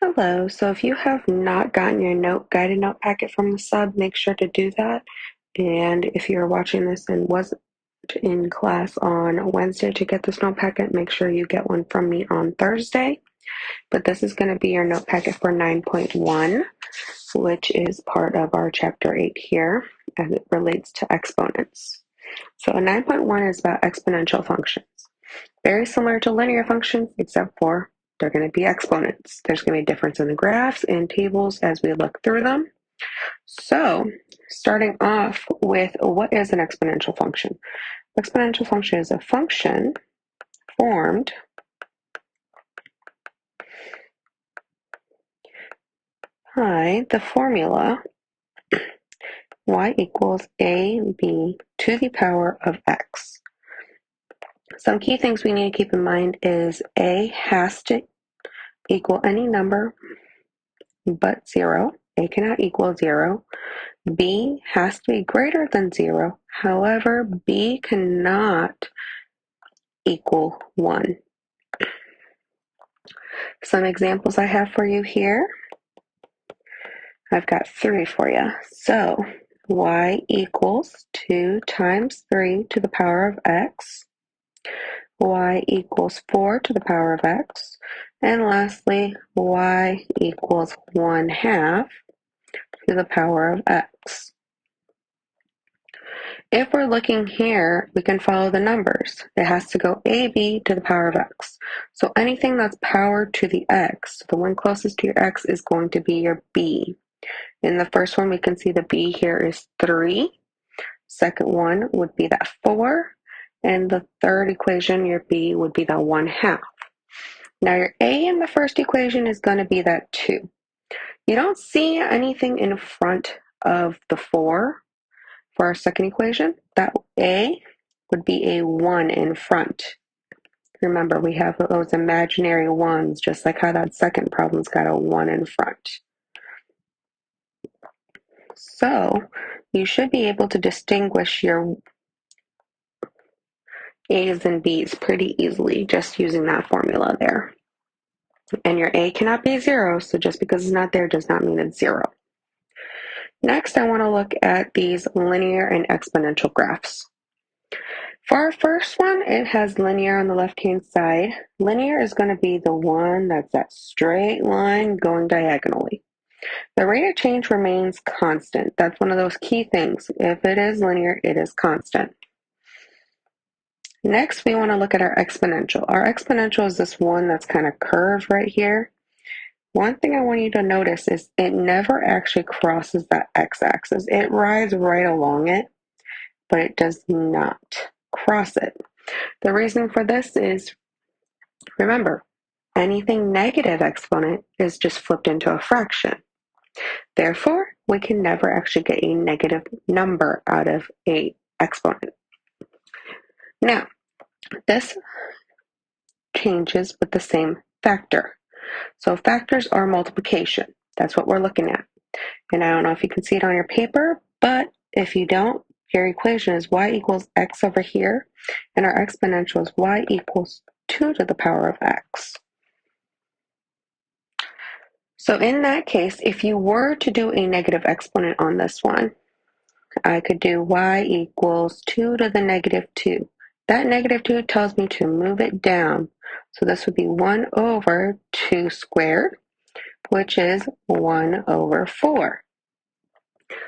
Hello. So if you have not gotten your guided note packet from the sub, make sure to do that. And if you're watching this and wasn't in class on Wednesday to get this note packet, make sure you get one from me on Thursday. But this is going to be your note packet for 9.1, which is part of our chapter 8 here as it relates to exponents. So 9.1 is about exponential functions. Very similar to linear functions, except for they're going to be exponents. There's going to be a difference in the graphs and tables as we look through them. So, starting off with what is an exponential function? Exponential function is a function formed by the formula y equals ab to the power of x. Some key things we need to keep in mind is a has to equal any number but 0. A cannot equal 0. B has to be greater than 0. However, B cannot equal 1. Some examples I have for you here. I've got 3 for you. So, y equals 2 times 3 to the power of x. Y equals 4 to the power of x. And lastly, y equals 1/2 to the power of x. If we're looking here, we can follow the numbers. It has to go ab to the power of x. So anything that's powered to the x, the one closest to your x is going to be your b. In the first one, we can see the b here is 3. Second one would be that 4. And the third equation, your b, would be that 1/2. Now your a in the first equation is going to be that 2. You don't see anything in front of the 4 for our second equation. That a would be a 1 in front. Remember, we have those imaginary ones, just like how that second problem's got a 1 in front. So you should be able to distinguish your A's and B's pretty easily just using that formula there. And your A cannot be 0, so just because it's not there does not mean it's 0. Next, I want to look at these linear and exponential graphs. For our first one, it has linear on the left-hand side. Linear is going to be the one that's that straight line going diagonally. The rate of change remains constant. That's one of those key things. If it is linear, it is constant. Next, we want to look at our exponential. Our exponential is this one that's kind of curved right here. One thing I want you to notice is it never actually crosses that x-axis. It rides right along it, but it does not cross it. The reason for this is, remember, anything negative exponent is just flipped into a fraction. Therefore, we can never actually get a negative number out of a exponent. Now, this changes with the same factor. So factors are multiplication. That's what we're looking at. And I don't know if you can see it on your paper, but if you don't, your equation is y equals x over here, and our exponential is y equals 2 to the power of x. So in that case, if you were to do a negative exponent on this one, I could do y equals 2 to the negative 2. That negative 2 tells me to move it down. So this would be 1 over 2 squared, which is 1 over 4.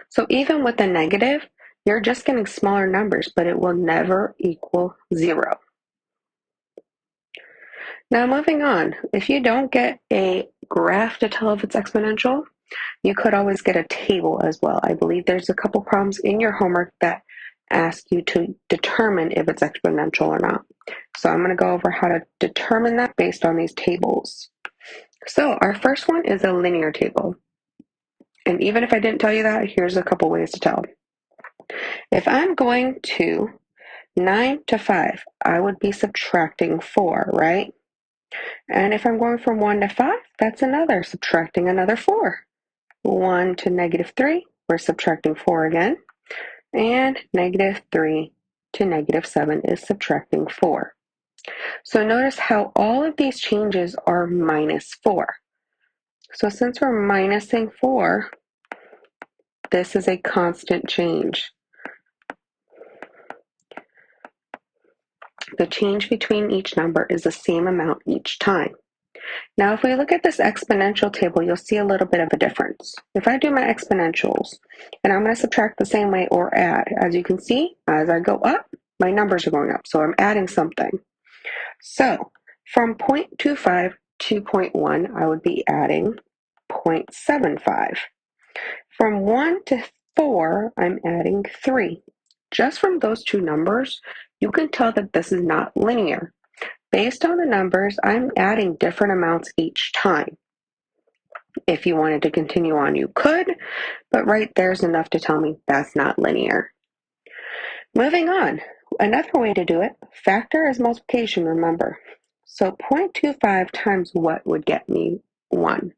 So even with the negative, you're just getting smaller numbers, but it will never equal 0. Now moving on, if you don't get a graph to tell if it's exponential, you could always get a table as well. I believe there's a couple problems in your homework that ask you to determine if it's exponential or not. So I'm going to go over how to determine that based on these tables. So our first one is a linear table. And even if I didn't tell you that, here's a couple ways to tell. If I'm going to 9 to 5, I would be subtracting 4, right? And if I'm going from 1 to 5, that's another, subtracting another 4. 1 to negative 3, we're subtracting 4 again. And negative 3 to negative 7 is subtracting 4. So notice how all of these changes are minus 4. So since we're minusing 4, this is a constant change. The change between each number is the same amount each time. Now, if we look at this exponential table, you'll see a little bit of a difference. If I do my exponentials, and I'm going to subtract the same way or add, as you can see, as I go up, my numbers are going up, so I'm adding something. So from 0.25 to 0.1, I would be adding 0.75. From 1 to 4, I'm adding 3. Just from those two numbers, you can tell that this is not linear. Based on the numbers, I'm adding different amounts each time. If you wanted to continue on, you could, but right there's enough to tell me that's not linear. Moving on, another way to do it, factor is multiplication, remember. So 0.25 times what would get me 1?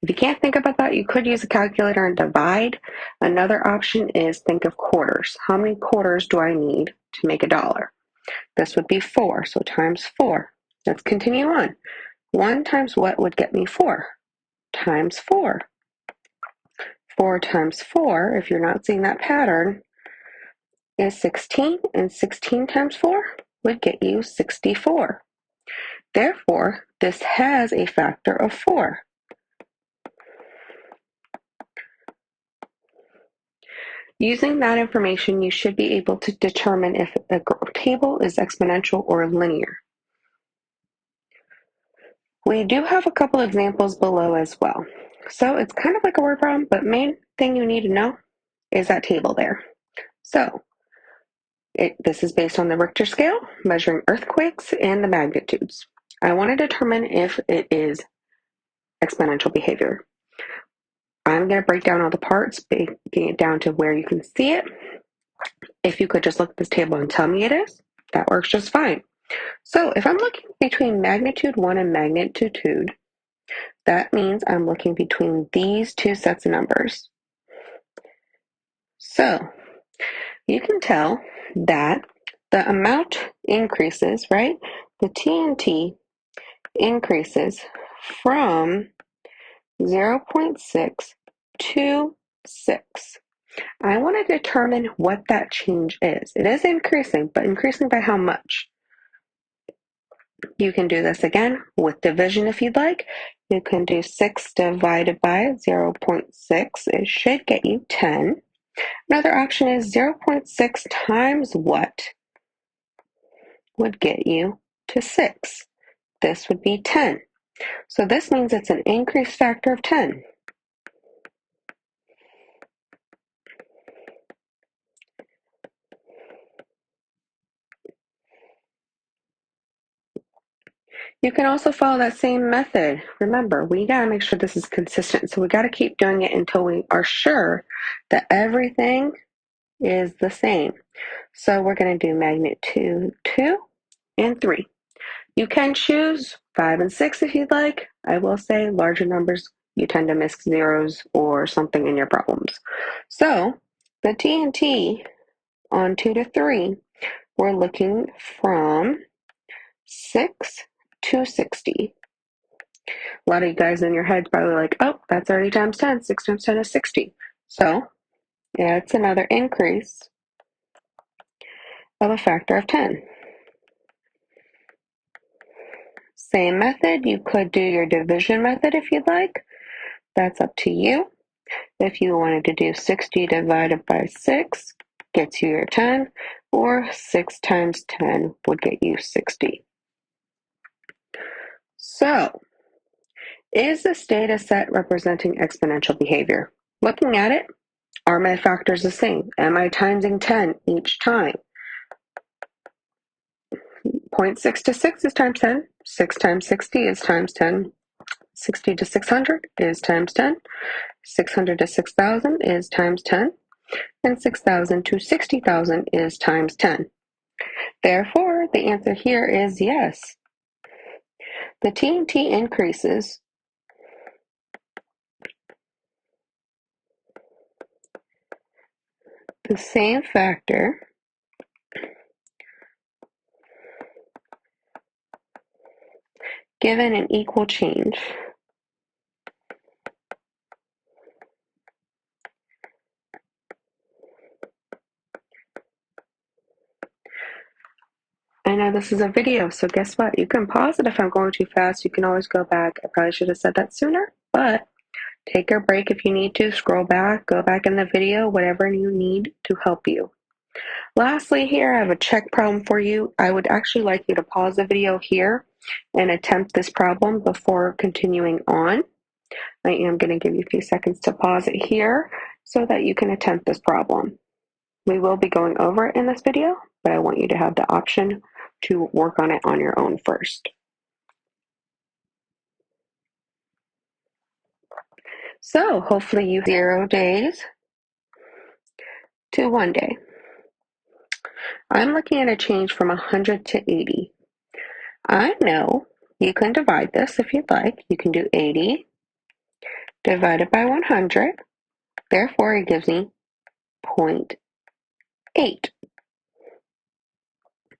If you can't think about that, you could use a calculator and divide. Another option is think of quarters. How many quarters do I need to make $1? This would be 4, so times 4. Let's continue on. 1 times what would get me 4? Times 4. 4 times 4, if you're not seeing that pattern, is 16, and 16 times 4 would get you 64. Therefore, this has a factor of 4. Using that information, you should be able to determine if a table is exponential or linear. We do have a couple examples below as well. So it's kind of like a word problem, but main thing you need to know is that table there. So this is based on the Richter scale, measuring earthquakes and the magnitudes. I want to determine if it is exponential behavior. I'm going to break down all the parts, breaking it down to where you can see it. If you could just look at this table and tell me it is, that works just fine. So if I'm looking between magnitude 1 and magnitude 2, that means I'm looking between these two sets of numbers. So you can tell that the amount increases, right? The TNT increases from 0.6 to 6. I want to determine what that change is. It is increasing, but increasing by how much? You can do this again with division if you'd like. You can do 6 divided by 0.6. It should get you 10. Another option is 0.6 times what would get you to 6. This would be 10. So this means it's an increase factor of 10. You can also follow that same method. Remember, we got to make sure this is consistent. So we got to keep doing it until we are sure that everything is the same. So we're going to do magnitude 2 and 3. You can choose 5 and 6 if you'd like. I will say larger numbers, you tend to miss zeros or something in your problems. So the TNT on 2 to 3, we're looking from 6 to 60. A lot of you guys in your head's probably like, oh, that's already times 10. 6 times 10 is 60. So yeah, it's another increase of a factor of 10. Same method, you could do your division method if you'd like. That's up to you. If you wanted to do 60 divided by 6 gets you your 10, or 6 times 10 would get you 60. So, is this data set representing exponential behavior? Looking at it, are my factors the same? Am I timesing 10 each time? 0.6 to 6 is times 10. 6 times 60 is times 10. 60 to 600 is times 10. 600 to 6,000 is times 10. And 6,000 to 60,000 is times 10. Therefore, the answer here is yes. The TNT increases the same factor given an equal change. I know this is a video, so guess what? You can pause it if I'm going too fast. You can always go back. I probably should have said that sooner, but take a break if you need to. Scroll back, go back in the video, whatever you need to help you. Lastly, here I have a check problem for you. I would actually like you to pause the video here and attempt this problem before continuing on. I am going to give you a few seconds to pause it here so that you can attempt this problem. We will be going over it in this video, but I want you to have the option to work on it on your own first. So hopefully you have 0 days to 1 day. I'm looking at a change from 100 to 80. I know you can divide this if you'd like. You can do 80 divided by 100. Therefore, it gives me 0.8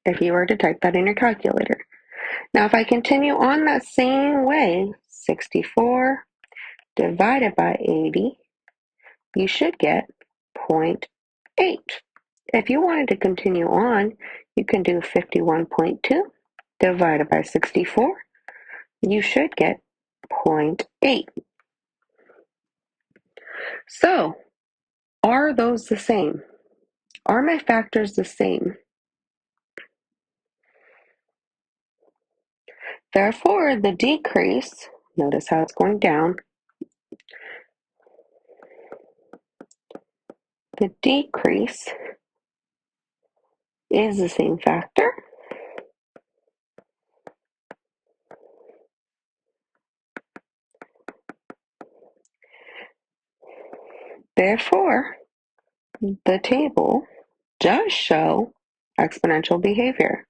if you were to type that in your calculator. Now, if I continue on that same way, 64 divided by 80, you should get 0.8. If you wanted to continue on, you can do 51.2 divided by 64. You should get 0.8. So, are those the same? Are my factors the same? Therefore, the decrease, notice how it's going down, the decrease is the same factor. Therefore, the table does show exponential behavior.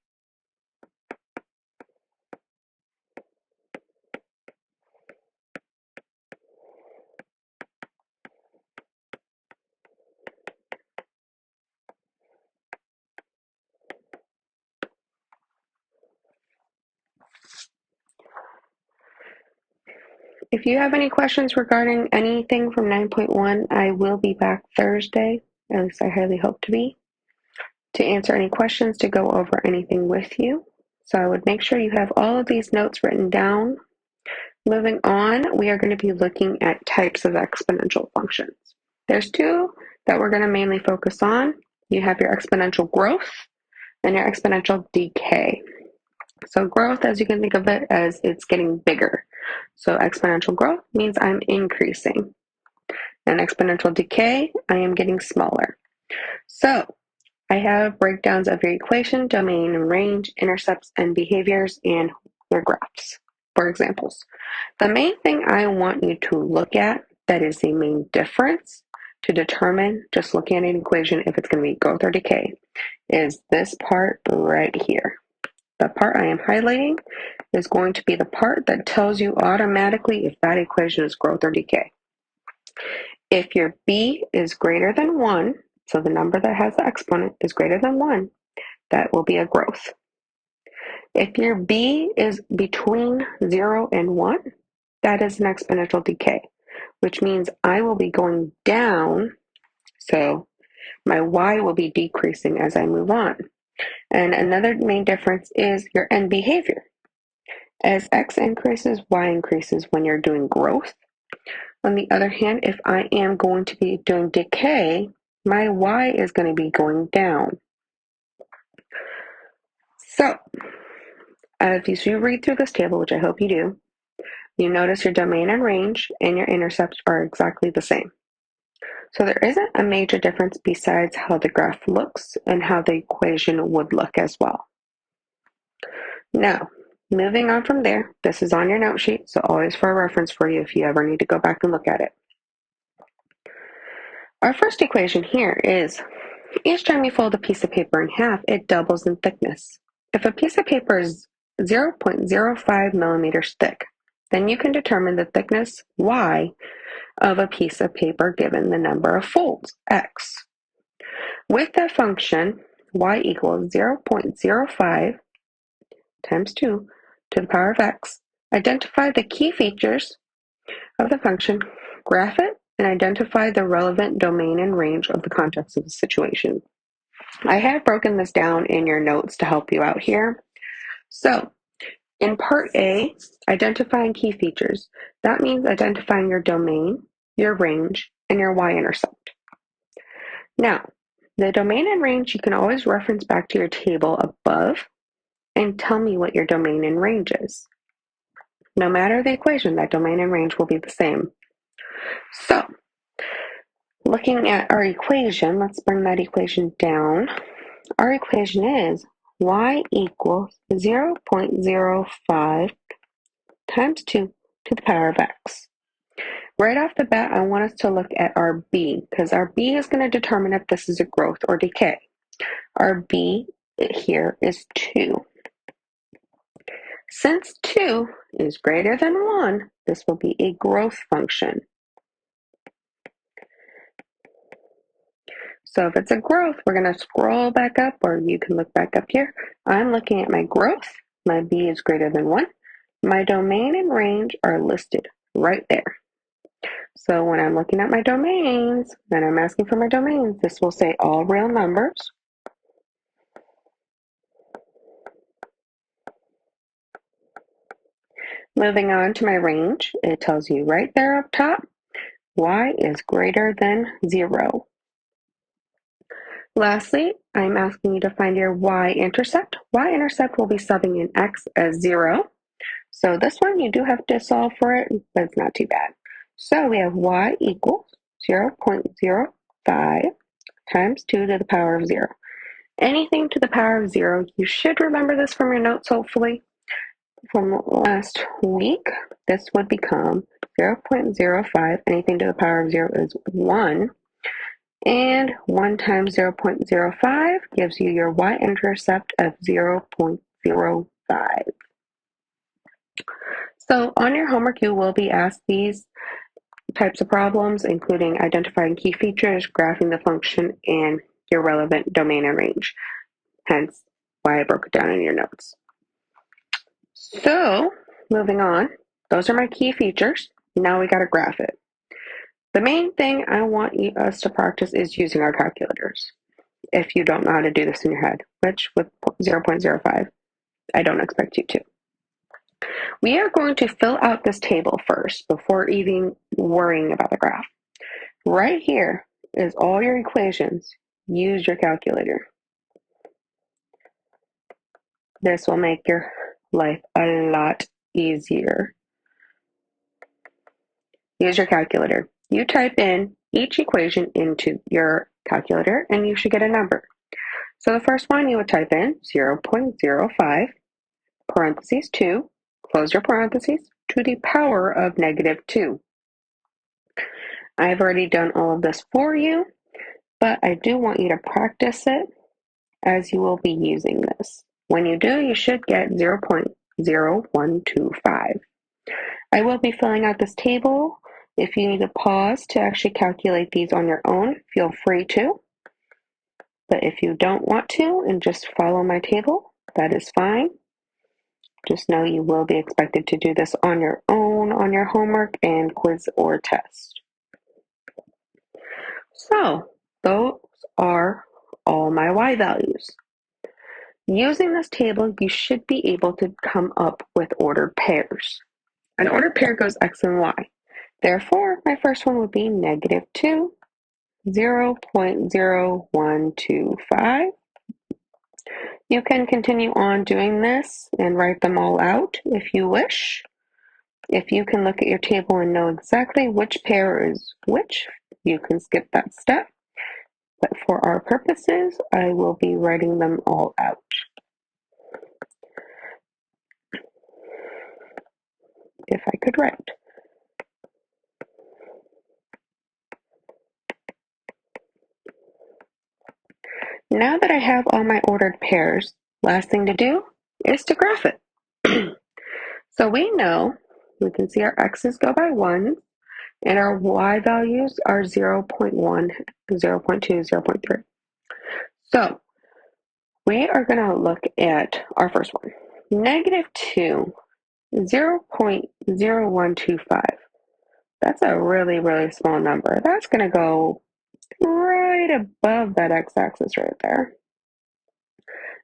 If you have any questions regarding anything from 9.1, I will be back Thursday, at least I highly hope to answer any questions, to go over anything with you. So I would make sure you have all of these notes written down. Moving on, we are going to be looking at types of exponential functions. There's two that we're going to mainly focus on. You have your exponential growth and your exponential decay. So growth, as you can think of it, as it's getting bigger. So exponential growth means I'm increasing. And exponential decay, I am getting smaller. So I have breakdowns of your equation, domain and range, intercepts and behaviors, and your graphs for examples. The main thing I want you to look at that is the main difference to determine, just looking at an equation, if it's going to be growth or decay, is this part right here. The part I am highlighting is going to be the part that tells you automatically if that equation is growth or decay. If your b is greater than 1, so the number that has the exponent is greater than 1, that will be a growth. If your b is between 0 and 1, that is an exponential decay, which means I will be going down, so my y will be decreasing as I move on. And another main difference is your end behavior. As x increases, y increases when you're doing growth. On the other hand, if I am going to be doing decay, my y is going to be going down. So, as you read through this table, which I hope you do, you notice your domain and range and your intercepts are exactly the same. So there isn't a major difference besides how the graph looks and how the equation would look as well. Now, moving on from there, this is on your note sheet, so always for a reference for you if you ever need to go back and look at it. Our first equation here is, each time you fold a piece of paper in half, it doubles in thickness. If a piece of paper is 0.05 millimeters thick, then you can determine the thickness y of a piece of paper given the number of folds, x. With the function y equals 0.05 times 2 to the power of x, identify the key features of the function, graph it, and identify the relevant domain and range of the context of the situation. I have broken this down in your notes to help you out here. So in part A, identifying key features. That means identifying your domain, your range, and your y-intercept. Now, the domain and range you can always reference back to your table above and tell me what your domain and range is. No matter the equation, that domain and range will be the same. So, looking at our equation, let's bring that equation down. Our equation is y equals 0.05 times 2 to the power of x. Right off the bat, I want us to look at our b, because our b is going to determine if this is a growth or decay. Our b here is 2. Since 2 is greater than 1, this will be a growth function. So if it's a growth, we're going to scroll back up, or you can look back up here. I'm looking at my growth. My b is greater than 1. My domain and range are listed right there. So when I'm looking at my domains, and I'm asking for my domains, this will say all real numbers. Moving on to my range, it tells you right there up top, y is greater than 0. Lastly, I'm asking you to find your y-intercept. Y-intercept will be subbing in x as 0. So this one, you do have to solve for it, but it's not too bad. So we have y equals 0.05 times 2 to the power of 0. Anything to the power of 0, you should remember this from your notes, hopefully. From last week, this would become 0.05. Anything to the power of 0 is 1. And 1 times 0.05 gives you your y-intercept of 0.05. So on your homework, you will be asked these types of problems, including identifying key features, graphing the function, and your relevant domain and range. Hence why I broke it down in your notes. So moving on, those are my key features. Now we got to graph it. The main thing I want us to practice is using our calculators. If you don't know how to do this in your head, which with 0.05, I don't expect you to. We are going to fill out this table first before even worrying about the graph. Right here is all your equations. Use your calculator. This will make your life a lot easier. Use your calculator. You type in each equation into your calculator and you should get a number. So the first one you would type in 0.05 parentheses 2, close your parentheses, to the power of negative 2. I've already done all of this for you, but I do want you to practice it as you will be using this. When you do, you should get 0.0125. I will be filling out this table. If you need to pause to actually calculate these on your own, feel free to. But if you don't want to and just follow my table, that is fine. Just know you will be expected to do this on your own, on your homework and quiz or test. So those are all my y values. Using this table, you should be able to come up with ordered pairs. An ordered pair goes x and y. Therefore, my first one would be negative 2, 0.0125. You can continue on doing this and write them all out if you wish. If you can look at your table and know exactly which pair is which, you can skip that step. But for our purposes, I will be writing them all out. If I could write. Now that I have all my ordered pairs, last thing to do is to graph it. So we know, we can see our x's go by 1, and our y values are 0.1, 0.2, 0.3. So we are going to look at our first one. Negative 2, 0.0125. That's a really, really small number. That's going to go right above that x-axis right there.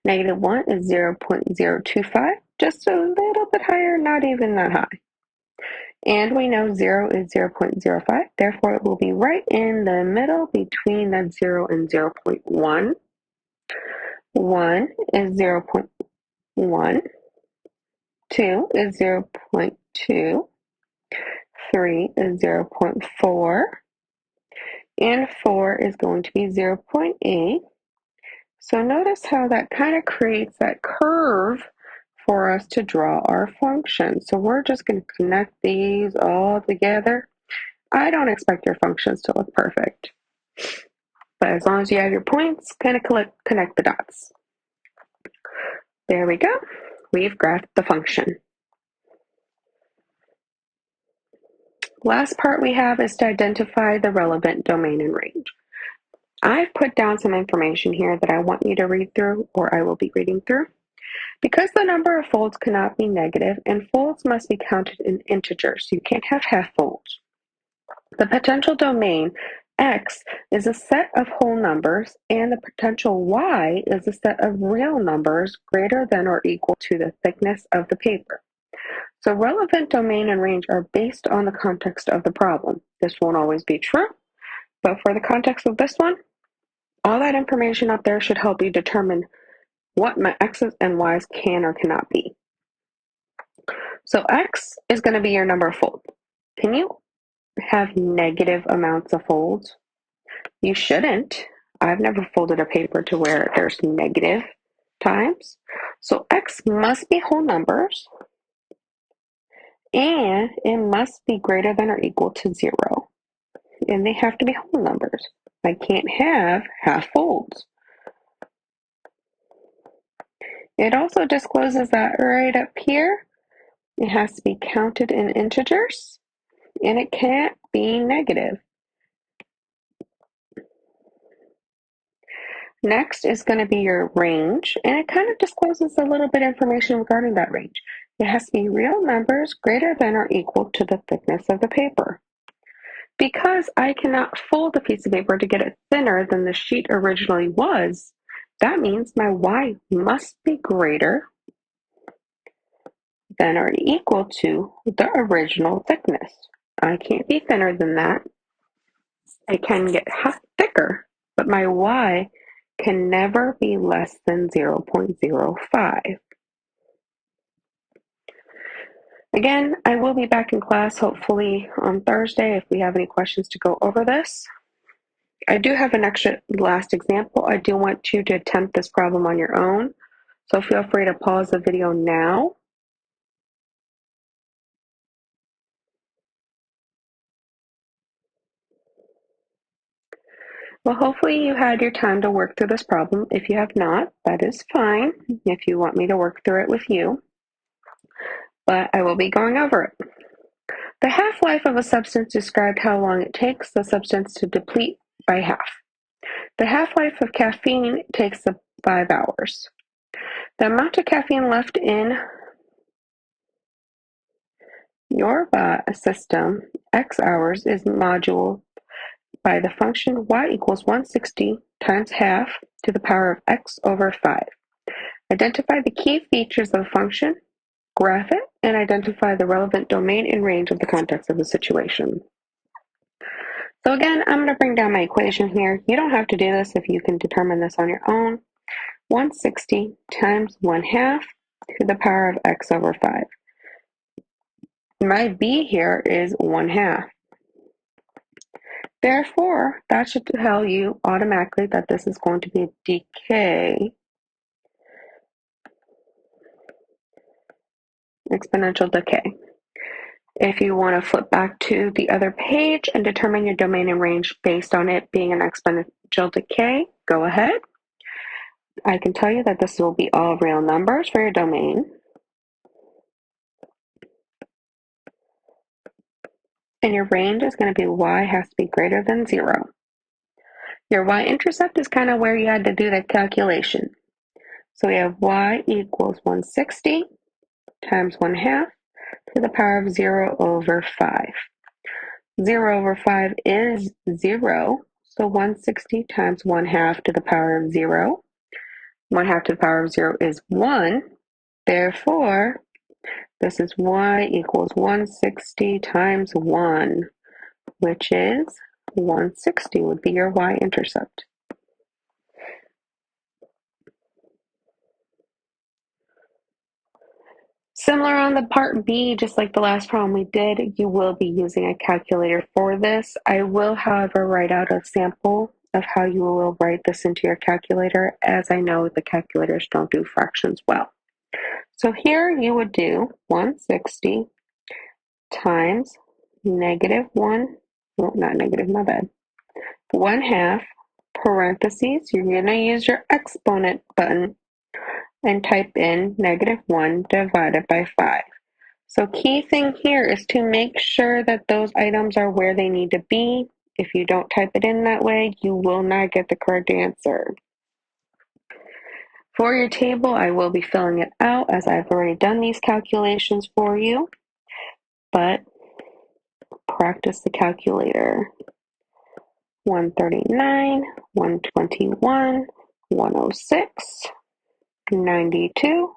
Negative 1 is 0.025, just a little bit higher, not even that high. And we know 0 is 0.05, therefore it will be right in the middle between that 0 and 0.1. 1 is 0.1, 2 is 0.2, 3 is 0.4, and 4 is going to be 0.8. So notice how that kind of creates that curve for us to draw our function. So we're just going to connect these all together. I don't expect your functions to look perfect, but as long as you have your points, kind of connect the dots. There we go. We've graphed the function. Last part we have is to identify the relevant domain and range. I've put down some information here that I want you to read through, or I will be reading through. Because the number of folds cannot be negative and folds must be counted in integers, so you can't have half folds. The potential domain X is a set of whole numbers and the potential Y is a set of real numbers greater than or equal to the thickness of the paper. So relevant domain and range are based on the context of the problem. This won't always be true, but for the context of this one, all that information up there should help you determine what my X's and Y's can or cannot be. So X is going to be your number of folds. Can you have negative amounts of folds? You shouldn't. I've never folded a paper to where there's negative times. So X must be whole numbers and it must be greater than or equal to 0. And they have to be whole numbers. I can't have half folds. It also discloses that right up here, it has to be counted in integers and it can't be negative. Next is going to be your range, and it kind of discloses a little bit of information regarding that range. It has to be real numbers greater than or equal to the thickness of the paper. Because I cannot fold a piece of paper to get it thinner than the sheet originally was, that means my Y must be greater than or equal to the original thickness. I can't be thinner than that. I can get thicker, but my Y can never be less than 0.05. Again, I will be back in class hopefully on Thursday if we have any questions to go over this. I do have an extra last example. I do want you to attempt this problem on your own, so feel free to pause the video now. Well, hopefully you had your time to work through this problem. If you have not, that is fine if you want me to work through it with you, but I will be going over it. The half-life of a substance described how long it takes the substance to deplete by half. The half-life of caffeine takes 5 hours. The amount of caffeine left in your system, X hours, is moduled by the function y equals 160 times half to the power of x over 5. Identify the key features of the function, graph it, and identify the relevant domain and range of the context of the situation. So again, I'm going to bring down my equation here. You don't have to do this if you can determine this on your own. 160 times 1/2 to the power of x over 5. My b here is 1/2. Therefore, that should tell you automatically that this is going to be a decay, exponential decay. If you want to flip back to the other page and determine your domain and range based on it being an exponential decay, go ahead. I can tell you that this will be all real numbers for your domain. And your range is going to be y has to be greater than 0. Your y-intercept is kind of where you had to do that calculation. So we have y equals 160 times 1/2 to the power of 0 over 5. 0 over 5 is 0, so 160 times 1/2 to the power of 0. 1/2 to the power of 0 is 1. Therefore, this is y equals 160 times 1, which is 160 would be your y-intercept. Similar on the part B, just like the last problem we did, you will be using a calculator for this. I will, however, write out a sample of how you will write this into your calculator, as I know the calculators don't do fractions well. So here you would do 160 times negative 1, well, not negative, my bad, 1/2, parentheses, you're going to use your exponent button and type in negative 1 divided by 5. So key thing here is to make sure that those items are where they need to be. If you don't type it in that way, you will not get the correct answer. For your table, I will be filling it out as I've already done these calculations for you, but practice the calculator. 139, 121, 106, 92,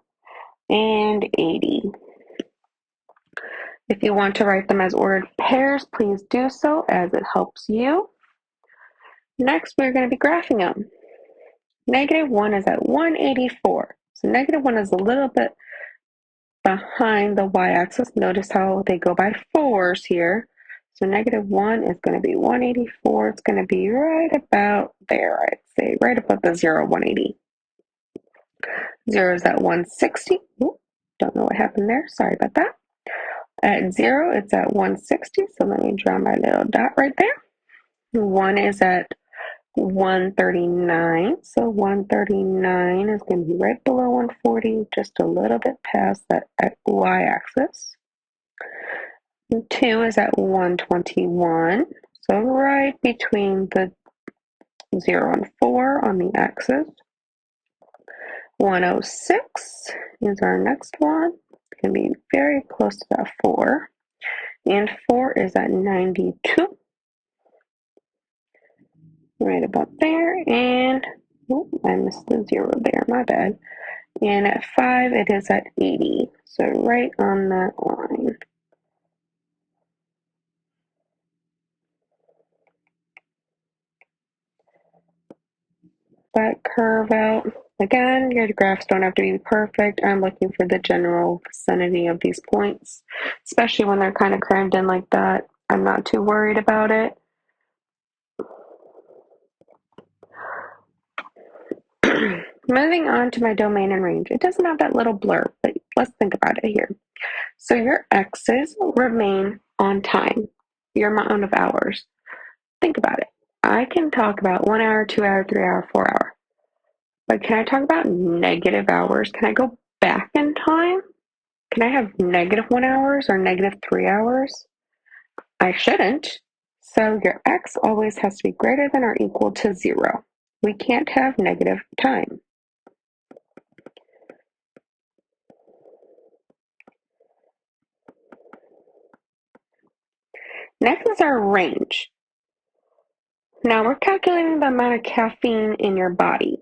and 80. If you want to write them as ordered pairs, please do so as it helps you. Next, we're going to be graphing them. Negative 1 is at 184. So negative 1 is a little bit behind the y-axis. Notice how they go by 4s here. So negative 1 is going to be 184. It's going to be right about there, I'd say, right above the 0, 180. 0 is at 160. Ooh, don't know what happened there. Sorry about that. At 0, it's at 160. So let me draw my little dot right there. 1 is at 139. So 139 is going to be right below 140, just a little bit past that y-axis. 2 is at 121. So right between the 0 and 4 on the axis. 106 is our next one. It's going to be very close to that 4. And 4 is at 92. Right about there. And oh, I missed the 0 there, my bad. And at 5, it is at 80. So right on that line. That curve out. Again, your graphs don't have to be perfect. I'm looking for the general vicinity of these points, especially when they're kind of crammed in like that. I'm not too worried about it. Moving on to my domain and range. It doesn't have that little blur, but let's think about it here. So your x's remain on time, your amount of hours. Think about it. I can talk about 1 hour, 2 hour, 3 hour, 4 hour. But can I talk about negative hours? Can I go back in time? Can I have negative 1 hours or negative 3 hours? I shouldn't. So your x always has to be greater than or equal to 0. We can't have negative time. Next is our range. Now we're calculating the amount of caffeine in your body.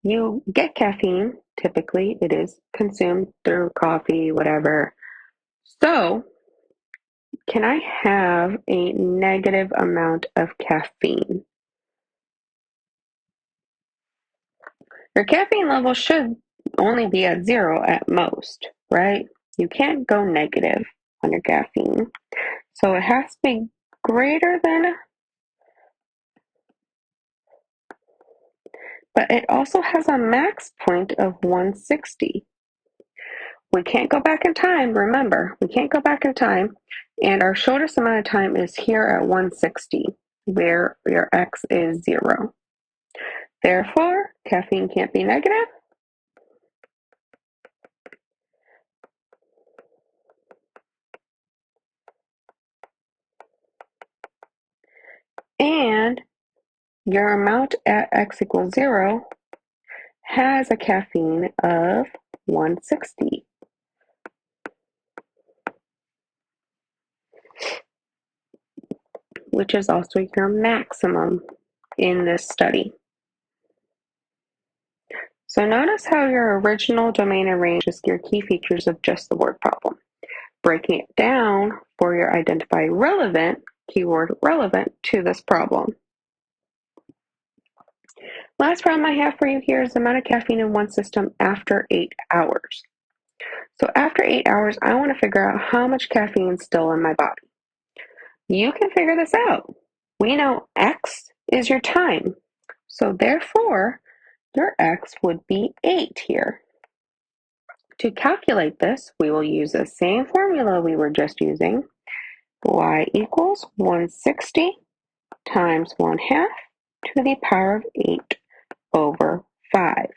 You get caffeine, typically it is consumed through coffee, whatever. So, can I have a negative amount of caffeine? Your caffeine level should only be at 0 at most, right? You can't go negative on your caffeine. So it has to be greater than, but it also has a max point of 160. We can't go back in time, remember, we can't go back in time. And our shortest amount of time is here at 160, where your x is 0. Therefore, caffeine can't be negative. And your amount at x equals 0 has a caffeine of 160. Which is also your maximum in this study. So notice how your original domain and range is your key features of just the word problem. Breaking it down for your identify relevant, keyword relevant to this problem. Last problem I have for you here is the amount of caffeine in one system after 8 hours. So after 8 hours, I want to figure out how much caffeine is still in my body. You can figure this out. We know X is your time. So therefore, your X would be 8 here. To calculate this, we will use the same formula we were just using. Y equals 160 times 1/2 to the power of 8 over 5.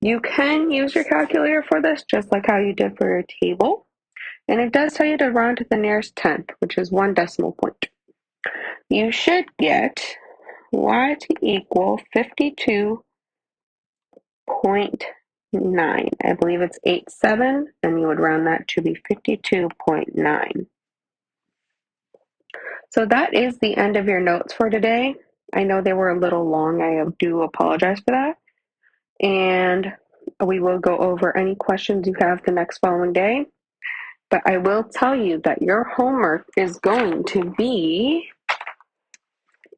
You can use your calculator for this, just like how you did for your table. And it does tell you to round to the nearest tenth, which is 1 decimal point. You should get y to equal 52.9. I believe it's 87, and you would round that to be 52.9. So that is the end of your notes for today. I know they were a little long. I do apologize for that. And we will go over any questions you have the next following day. But I will tell you that your homework is going to be,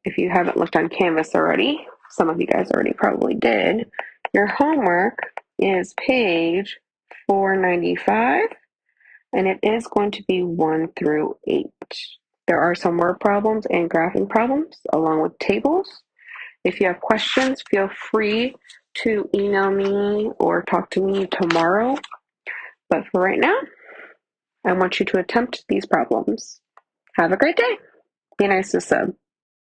if you haven't looked on Canvas already, some of you guys already probably did, your homework is page 495, and it is going to be 1 through 8. There are some word problems and graphing problems along with tables. If you have questions, feel free to email me or talk to me tomorrow. But for right now, I want you to attempt these problems. Have a great day. Be nice to sub.